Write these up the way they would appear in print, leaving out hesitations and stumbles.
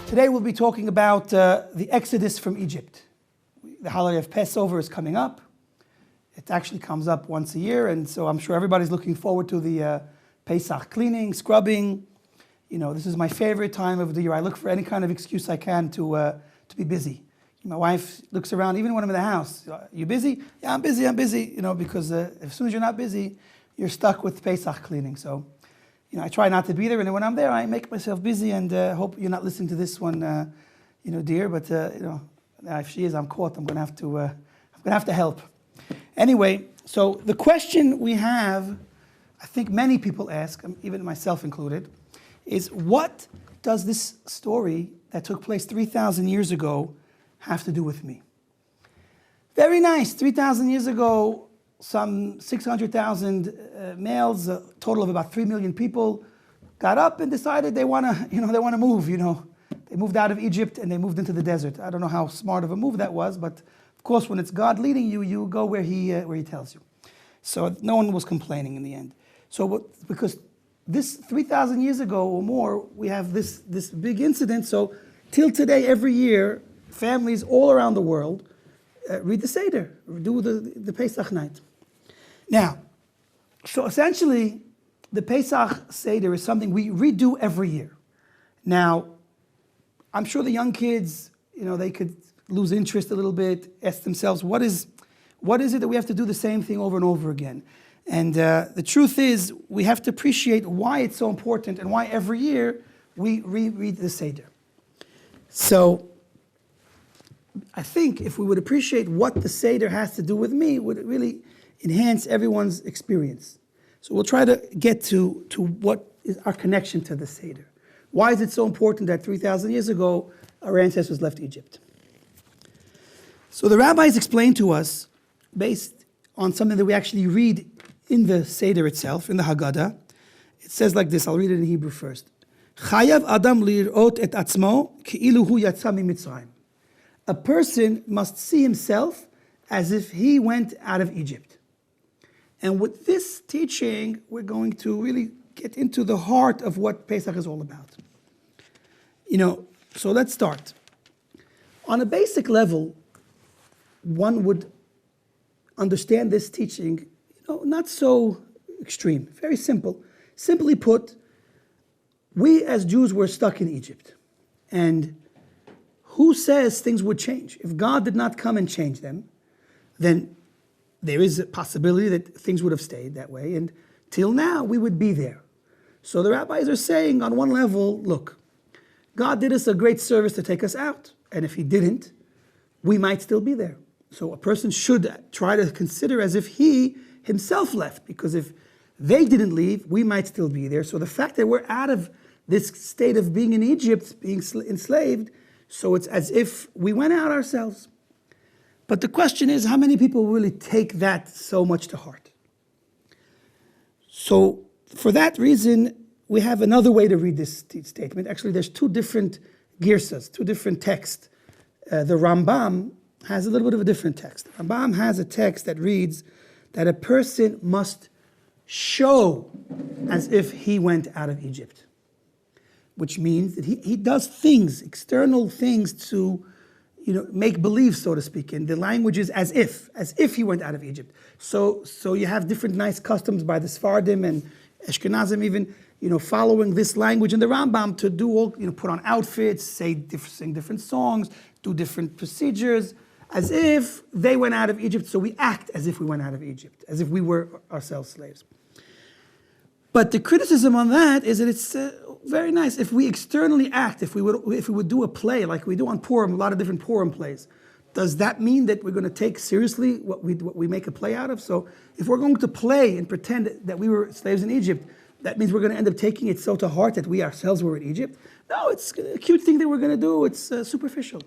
Today we'll be talking about the Exodus from Egypt. The holiday of Passover is coming up. It actually comes up once a year, and so I'm sure everybody's looking forward to the Pesach cleaning, scrubbing. You know, this is my favorite time of the year. I look for any kind of excuse I can to be busy. My wife looks around, even when I'm in the house. You busy? Yeah, I'm busy. You know, because as soon as you're not busy, you're stuck with Pesach cleaning. So, you know, I try not to be there, and then when I'm there, I make myself busy, and hope you're not listening to this one, you know, dear. But you know, if she is, I'm caught. I'm gonna have to help. Anyway, so the question we have, I think many people ask, even myself included, is what does this story that took place 3,000 years ago have to do with me? Very nice. 3,000 years ago, some 600,000 males, a total of about 3 million people, got up and decided they want to move. You know, they moved out of Egypt and they moved into the desert. I don't know how smart of a move that was, but of course, when it's God leading you, you go where He tells you. So no one was complaining in the end. So because this 3,000 years ago or more, we have this big incident. So till today, every year, families all around the world read the Seder, do the Pesach night. Now, so essentially, the Pesach Seder is something we redo every year. Now, I'm sure the young kids, you know, they could lose interest a little bit, ask themselves, what is it that we have to do the same thing over and over again? And the truth is, we have to appreciate why it's so important and why every year we reread the Seder. So, I think if we would appreciate what the Seder has to do with me, it would really enhance everyone's experience. So we'll try to get to what is our connection to the Seder. Why is it so important that 3,000 years ago our ancestors left Egypt? So the rabbis explained to us, based on something that we actually read in the Seder itself, in the Haggadah, it says like this, I'll read it in Hebrew first. Chayav Adam lir'ot et atzmo ki'ilu hu yatsa miMitzrayim. A person must see himself as if he went out of Egypt. And with this teaching, we're going to really get into the heart of what Pesach is all about. You know, so let's start. On a basic level, one would understand this teaching, you know, not so extreme, very simple. Simply put, we as Jews were stuck in Egypt. And who says things would change? If God did not come and change them, then there is a possibility that things would have stayed that way, and till now we would be there. So the rabbis are saying on one level, look, God did us a great service to take us out, and if He didn't, we might still be there. So a person should try to consider as if he himself left, because if they didn't leave, we might still be there. So the fact that we're out of this state of being in Egypt, being enslaved, so it's as if we went out ourselves. But the question is, how many people really take that so much to heart? So for that reason, we have another way to read this statement. Actually, there's two different girsas, two different texts. The Rambam has a little bit of a different text. The Rambam has a text that reads that a person must show as if he went out of Egypt, which means that he does things, external things to, you know, make believe, so to speak. And the language is as if he went out of Egypt. So you have different nice customs by the Sephardim and Ashkenazim even, you know, following this language in the Rambam to do all, you know, put on outfits, sing different songs, do different procedures, as if they went out of Egypt. So we act as if we went out of Egypt, as if we were ourselves slaves. But the criticism on that is that it's very nice if we externally act, if we would do a play like we do on Purim, a lot of different Purim plays. Does that mean that we're going to take seriously what we make a play out of? So if we're going to play and pretend that we were slaves in Egypt, that means we're going to end up taking it so to heart that we ourselves were in Egypt? No, it's a cute thing that we're going to do. It's superficial.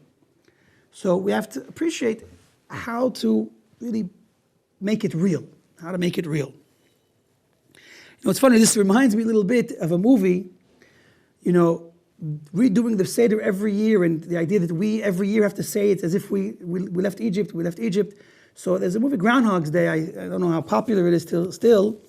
So we have to appreciate how to really make it real, how to make it real. You know, it's funny, this reminds me a little bit of a movie, you know, redoing the Seder every year, and the idea that we every year have to say it as if we left Egypt, So there's a movie, Groundhog's Day. I don't know how popular it is still,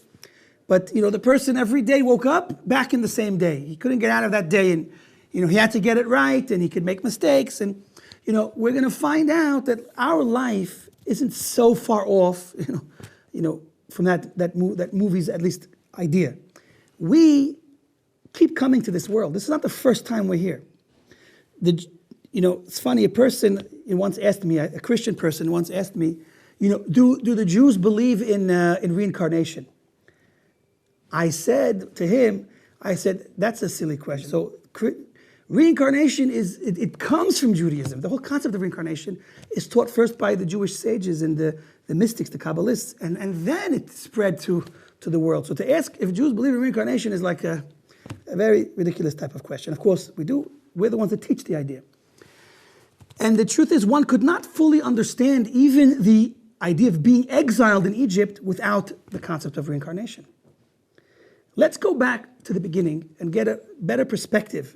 but you know, the person every day woke up back in the same day. He couldn't get out of that day, and he had to get it right, and he could make mistakes. And, we're going to find out that our life isn't so far off, from that movie's at least idea. We keep coming to this world. This is not the first time we're here. It's funny, a person once asked me, a Christian person once asked me, do the Jews believe in reincarnation? I said to him, that's a silly question. So reincarnation it comes from Judaism. The whole concept of reincarnation is taught first by the Jewish sages and the mystics, the Kabbalists, and then it spread to the world. So to ask if Jews believe in reincarnation is like a very ridiculous type of question. Of course, we do. We're the ones that teach the idea. And the truth is, one could not fully understand even the idea of being exiled in Egypt without the concept of reincarnation. Let's go back to the beginning and get a better perspective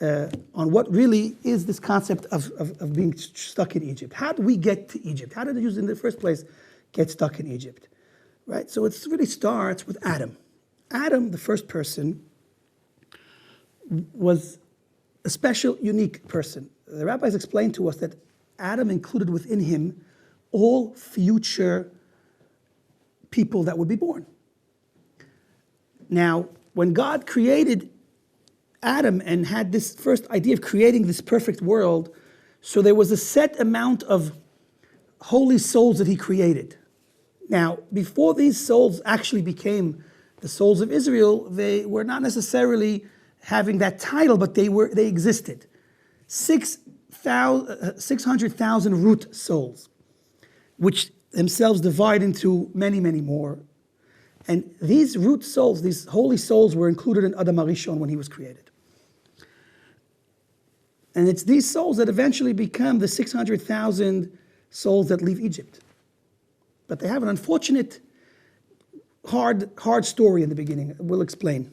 on what really is this concept of being stuck in Egypt. How did we get to Egypt? How did the Jews in the first place get stuck in Egypt? Right? So it really starts with Adam. Adam, the first person, was a special, unique person. The rabbis explained to us that Adam included within him all future people that would be born. Now, when God created Adam and had this first idea of creating this perfect world, so there was a set amount of holy souls that he created. Now, before these souls actually became the souls of Israel, they were not necessarily having that title, but they existed. 600,000 root souls, which themselves divide into many, many more. And these root souls, these holy souls, were included in Adam HaRishon when he was created. And it's these souls that eventually become the 600,000 souls that leave Egypt. But they have an unfortunate, hard story in the beginning. We'll explain.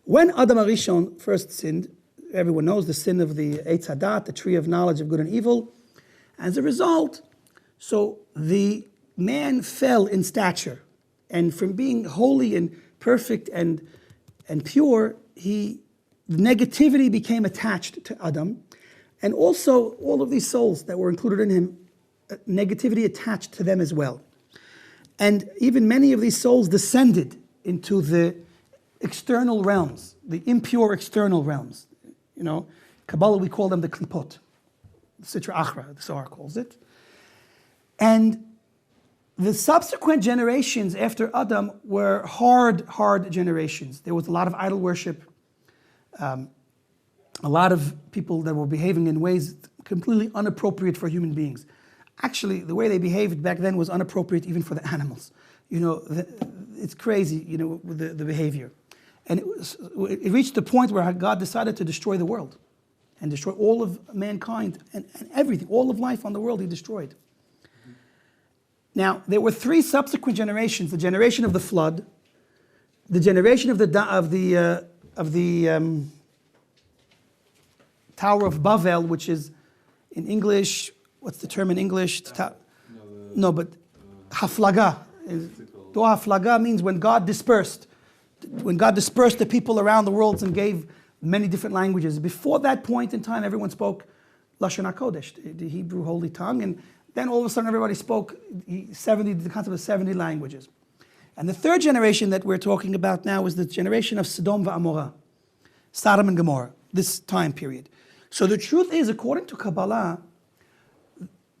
When Adam HaRishon first sinned, everyone knows the sin of the Eitz Hadat, the tree of knowledge of good and evil. As a result, so the man fell in stature. And from being holy and perfect and pure, negativity became attached to Adam. And also, all of these souls that were included in him, negativity attached to them as well. And even many of these souls descended into the external realms, the impure external realms. Kabbalah, we call them the klipot. Sitra Achra, the Zohar calls it. And the subsequent generations after Adam were hard generations. There was a lot of idol worship, a lot of people that were behaving in ways completely inappropriate for human beings. Actually, the way they behaved back then was inappropriate even for the animals. It's crazy, with the behavior. And it reached the point where God decided to destroy the world and destroy all of mankind and everything, all of life on the world he destroyed. Now, there were three subsequent generations: the generation of the flood, the generation of the Tower of Babel, which is in English. What's the term in English? Haflaga. Haflaga means when God dispersed. When God dispersed the people around the world and gave many different languages. Before that point in time, everyone spoke Lashon HaKodesh, the Hebrew holy tongue, and then all of a sudden everybody spoke the concept of 70 languages. And the third generation that we're talking about now is the generation of Sodom v'Amorah, Sodom and Gomorrah, this time period. So the truth is, according to Kabbalah,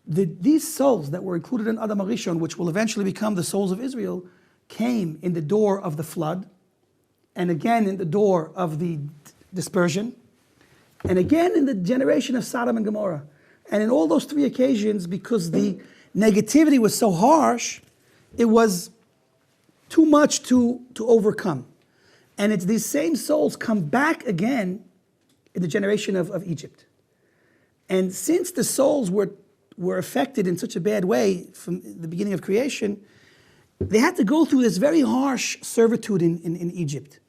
these souls that were included in Adam HaRishon, which will eventually become the souls of Israel, came in the door of the flood, and again in the door of the dispersion, and again in the generation of Sodom and Gomorrah. And in all those three occasions, because the negativity was so harsh, it was too much to overcome. And it's these same souls come back again in the generation of Egypt. And since the souls were affected in such a bad way from the beginning of creation, they had to go through this very harsh servitude in Egypt.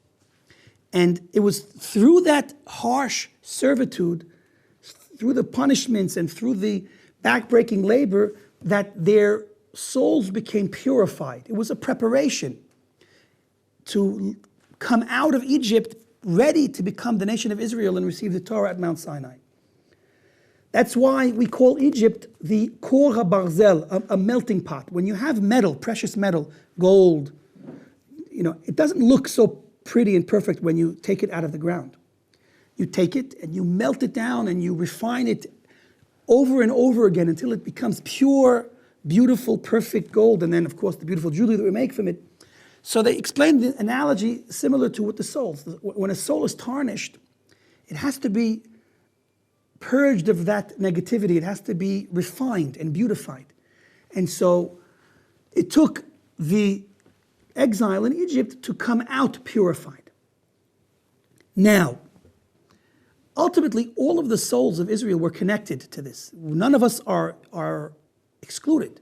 And it was through that harsh servitude, through the punishments and through the backbreaking labor, that their souls became purified. It was a preparation to come out of Egypt ready to become the nation of Israel and receive the Torah at Mount Sinai. That's why we call Egypt the Kor HaBarzel, a melting pot. When you have metal, precious metal, gold, it doesn't look so pretty and perfect when you take it out of the ground. You take it and you melt it down and you refine it over and over again until it becomes pure, beautiful, perfect gold. And then, of course, the beautiful jewelry that we make from it. So they explained the analogy similar to with the souls. When a soul is tarnished, it has to be purged of that negativity. It has to be refined and beautified. And so it took the exile in Egypt to come out purified. Now, ultimately, all of the souls of Israel were connected to this. None of us are excluded.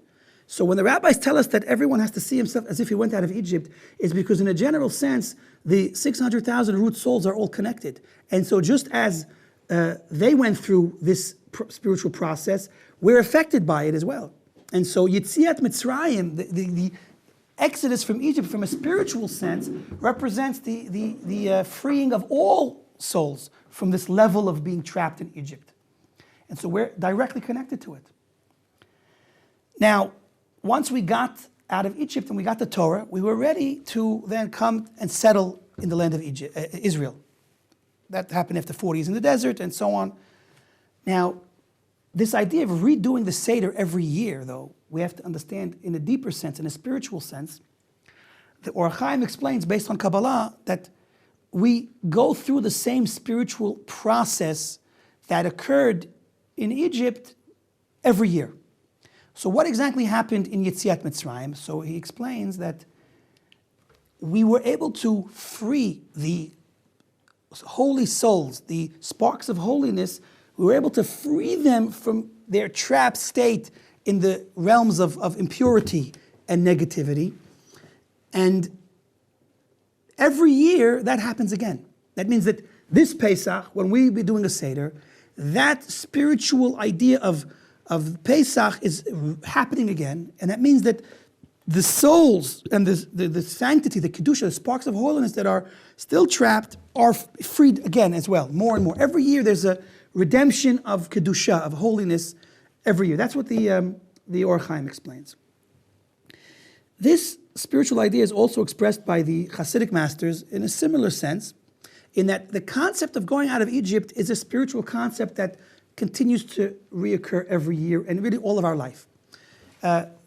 So when the rabbis tell us that everyone has to see himself as if he went out of Egypt, it's because in a general sense, the 600,000 root souls are all connected. And so just as they went through this spiritual process, we're affected by it as well. And so Yetziat Mitzrayim, the exodus from Egypt from a spiritual sense, represents the freeing of all souls from this level of being trapped in Egypt. And so we're directly connected to it. Now, once we got out of Egypt and we got the Torah, we were ready to then come and settle in the land of Israel. That happened after 40 years in the desert and so on. Now, this idea of redoing the Seder every year, though, we have to understand in a deeper sense, in a spiritual sense. The Or HaChaim explains, based on Kabbalah, that we go through the same spiritual process that occurred in Egypt every year. So what exactly happened in Yetziat Mitzrayim? So he explains that we were able to free the holy souls, the sparks of holiness. We were able to free them from their trapped state in the realms of impurity and negativity. And every year that happens again. That means that this Pesach, when we be doing a Seder, that spiritual idea of Pesach is happening again. And that means that the souls and the sanctity, the Kedusha, the sparks of holiness that are still trapped are freed again as well, more and more. Every year there's a redemption of Kedusha, of holiness, every year. That's what the Or HaChaim explains. This spiritual idea is also expressed by the Hasidic masters in a similar sense, in that the concept of going out of Egypt is a spiritual concept that continues to reoccur every year and really all of our life.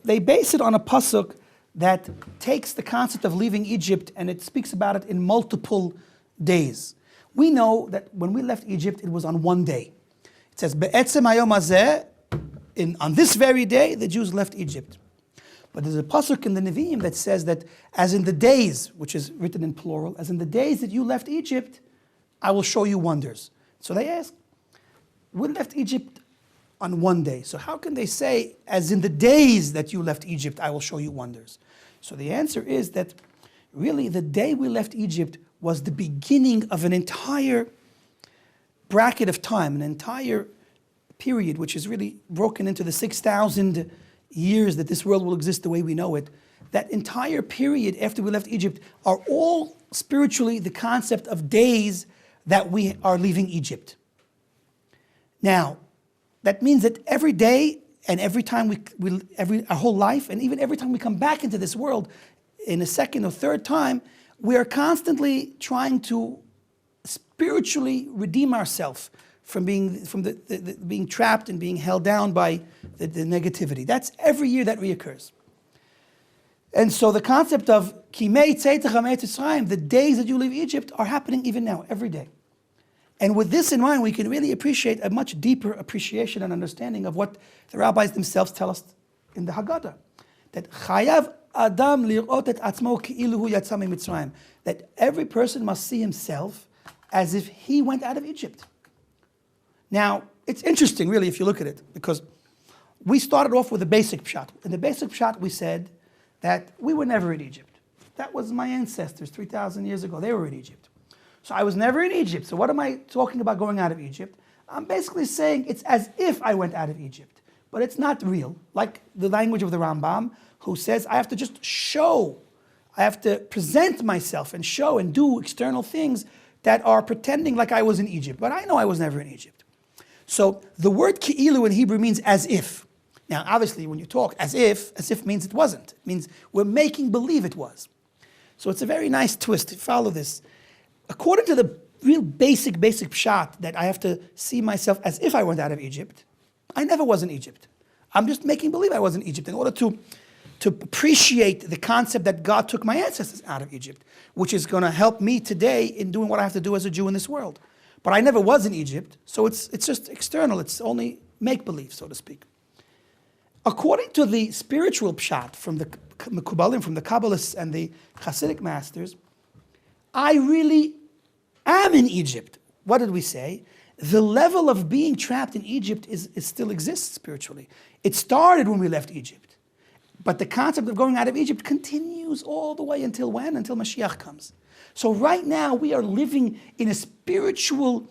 They base it on a pasuk that takes the concept of leaving Egypt and it speaks about it in multiple days. We know that when we left Egypt, it was on one day. It says, "Be'etzem hayom hazeh," on this very day, the Jews left Egypt. But there's a pasuk in the Nevi'im that says that as in the days, which is written in plural, as in the days that you left Egypt, I will show you wonders. So they ask, we left Egypt on one day. So how can they say, as in the days that you left Egypt, I will show you wonders? So the answer is that really the day we left Egypt was the beginning of an entire bracket of time, an entire period, which is really broken into the 6,000 years that this world will exist the way we know it. That entire period after we left Egypt are all spiritually the concept of days that we are leaving Egypt. Now, that means that every day and every time our whole life, and even every time we come back into this world in a second or third time, we are constantly trying to spiritually redeem ourselves from being trapped and being held down by the negativity. That's every year that reoccurs. And so the concept of Kimei Tzeitzach HaMe'etz Yisrael, the days that you leave Egypt, are happening even now, every day. And with this in mind, we can really appreciate a much deeper appreciation and understanding of what the rabbis themselves tell us in the Haggadah. That Chayav Adam lirot et atzmo ki'ilu hu yatsa miMitzrayim. That every person must see himself as if he went out of Egypt. Now, it's interesting, really, if you look at it, because we started off with a basic pshat. In the basic pshat, we said that we were never in Egypt. That was my ancestors 3,000 years ago. They were in Egypt. So I was never in Egypt. So what am I talking about going out of Egypt? I'm basically saying it's as if I went out of Egypt. But it's not real. Like the language of the Rambam, who says I have to just show, I have to present myself and show and do external things that are pretending like I was in Egypt, but I know I was never in Egypt. So the word ki'ilu in Hebrew means as if. Now, obviously, when you talk as if means it wasn't. It means we're making believe it was. So it's a very nice twist. Follow this. According to the real basic pshat that I have to see myself as if I went out of Egypt, I never was in Egypt. I'm just making believe I was in Egypt in order to appreciate the concept that God took my ancestors out of Egypt, which is going to help me today in doing what I have to do as a Jew in this world. But I never was in Egypt, so it's just external. It's only make-believe, so to speak. According to the spiritual pshat from the Mekubalim, from the Kabbalists and the Hasidic masters, I really am in Egypt. What did we say? The level of being trapped in Egypt is still exists spiritually. It started when we left Egypt. But the concept of going out of Egypt continues all the way until when? Until Mashiach comes. So right now we are living in a spiritual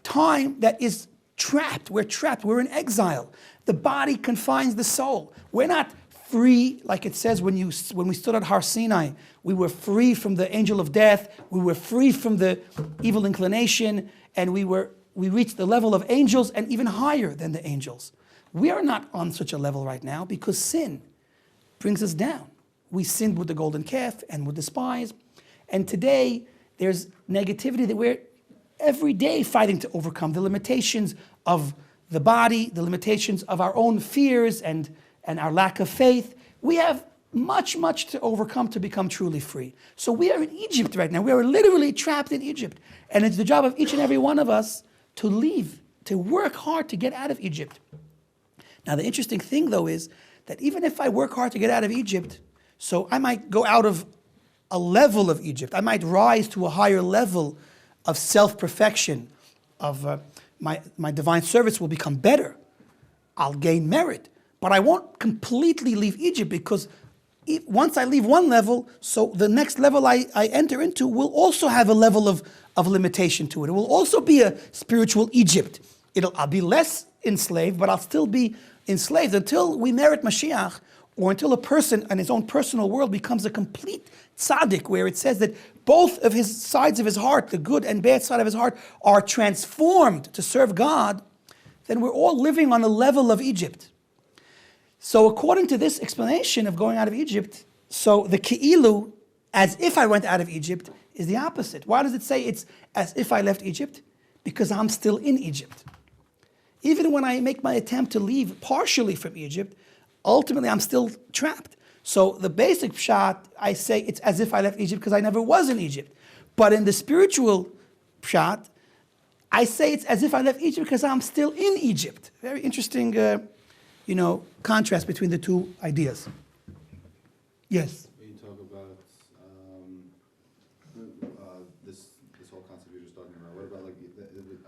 time that is trapped. We're trapped. We're in exile. The body confines the soul. We're not free, like it says when we stood at Har Sinai. We were free from the angel of death. We were free from the evil inclination, and we reached the level of angels and even higher than the angels. We are not on such a level right now because sin brings us down. We sinned with the golden calf and with the spies. And today, there's negativity that we're every day fighting to overcome. The limitations of the body, the limitations of our own fears and our lack of faith. We have much to overcome to become truly free. So we are in Egypt right now. We are literally trapped in Egypt. And it's the job of each and every one of us to leave, to work hard to get out of Egypt. Now, the interesting thing, though, is that even if I work hard to get out of Egypt, so I might go out of a level of Egypt. I might rise to a higher level of self-perfection, of my divine service will become better. I'll gain merit. But I won't completely leave Egypt because once I leave one level, so the next level I enter into will also have a level of limitation to it. It will also be a spiritual Egypt. I'll be less enslaved, but I'll still be enslaved until we merit Mashiach, or until a person in his own personal world becomes a complete tzaddik, where it says that both of his sides of his heart, the good and bad side of his heart, are transformed to serve God. Then we're all living on a level of Egypt. So according to this explanation of going out of Egypt, so the ki'ilu, as if I went out of Egypt, is the opposite. Why does it say it's as if I left Egypt? Because I'm still in Egypt. Even when I make my attempt to leave partially from Egypt, ultimately I'm still trapped. So the basic pshat, I say it's as if I left Egypt because I never was in Egypt. But in the spiritual pshat, I say it's as if I left Egypt because I'm still in Egypt. Very interesting contrast between the two ideas. Yes? When you talk about this whole concept you're just talking about, what about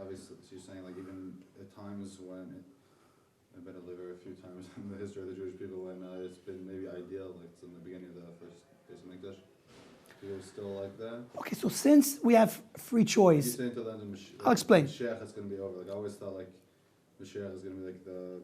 obviously so you're saying even at times when I've been a liver a few times in the history of the Jewish people when it's been maybe ideal, like in the beginning of the first Pesach Mikdash, people are still like that. Okay, so since we have free choice, you say until then I'll explain. Mashiach is going to be over. I always thought Mashiach is going to be the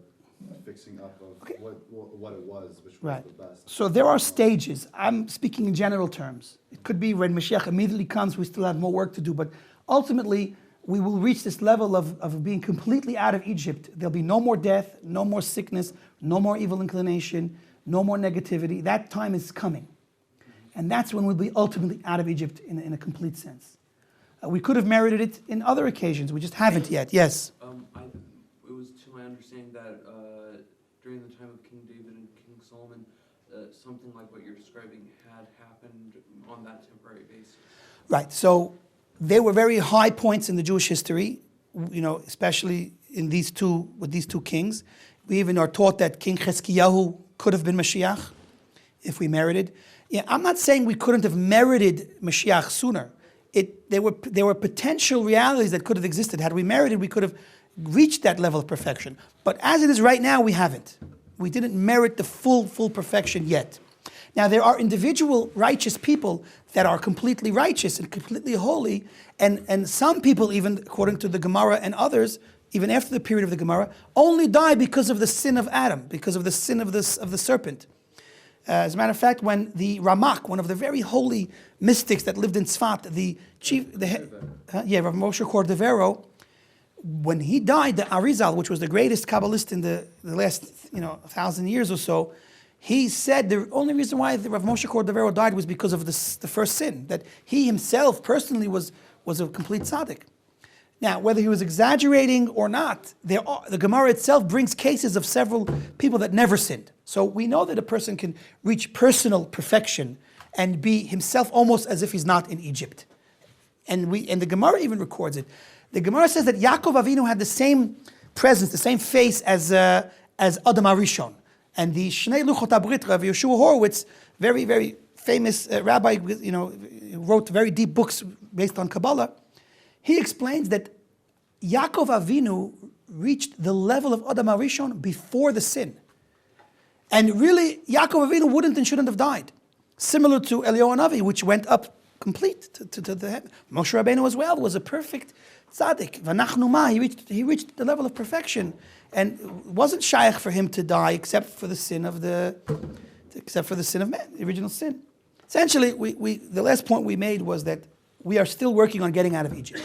fixing up of what it was, which was the best. So there are stages. I'm speaking in general terms. It could be when Mashiach immediately comes, we still have more work to do, but ultimately we will reach this level of being completely out of Egypt. There'll be no more death, no more sickness, no more evil inclination, no more negativity. That time is coming. And that's when we'll be ultimately out of Egypt in a complete sense. We could have merited it in other occasions. We just haven't yet. Yes? It was to my understanding that during the time of King David and King Solomon, something like what you're describing had happened on that temporary basis. Right. So there were very high points in the Jewish history, especially with these two kings. We even are taught that King Chizkiyahu could have been Mashiach if we merited. Yeah, I'm not saying we couldn't have merited Mashiach sooner. There were potential realities that could have existed. Had we merited, we could have reached that level of perfection. But as it is right now, we haven't. We didn't merit the full perfection yet. Now, there are individual righteous people that are completely righteous and completely holy, and some people, even according to the Gemara and others, even after the period of the Gemara, only die because of the sin of Adam, because of the sin of the serpent. As a matter of fact, when the Ramak, one of the very holy mystics that lived in Tzfat, Rav Moshe Cordovero, when he died, the Arizal, which was the greatest Kabbalist in the last 1,000 years or so, he said the only reason why Rav Moshe Cordovero died was because of the first sin, that he himself personally was a complete tzaddik. Now, whether he was exaggerating or not, the Gemara itself brings cases of several people that never sinned. So we know that a person can reach personal perfection and be himself almost as if he's not in Egypt. And the Gemara even records it. The Gemara says that Yaakov Avinu had the same presence, the same face as Adam HaRishon. And the Shnei Luchot HaBrit, Rav Yeshua Horowitz, very, very famous rabbi, who wrote very deep books based on Kabbalah. He explains that Yaakov Avinu reached the level of Adam HaRishon before the sin. And really, Yaakov Avinu wouldn't and shouldn't have died. Similar to Eliyahu Hanavi, which went up complete to the heaven. Moshe Rabbeinu as well was a perfect tzaddik. V'nachnu ma, he reached the level of perfection. And it wasn't shaykh for him to die except for the sin of man, the original sin. Essentially, the last point we made was that we are still working on getting out of Egypt.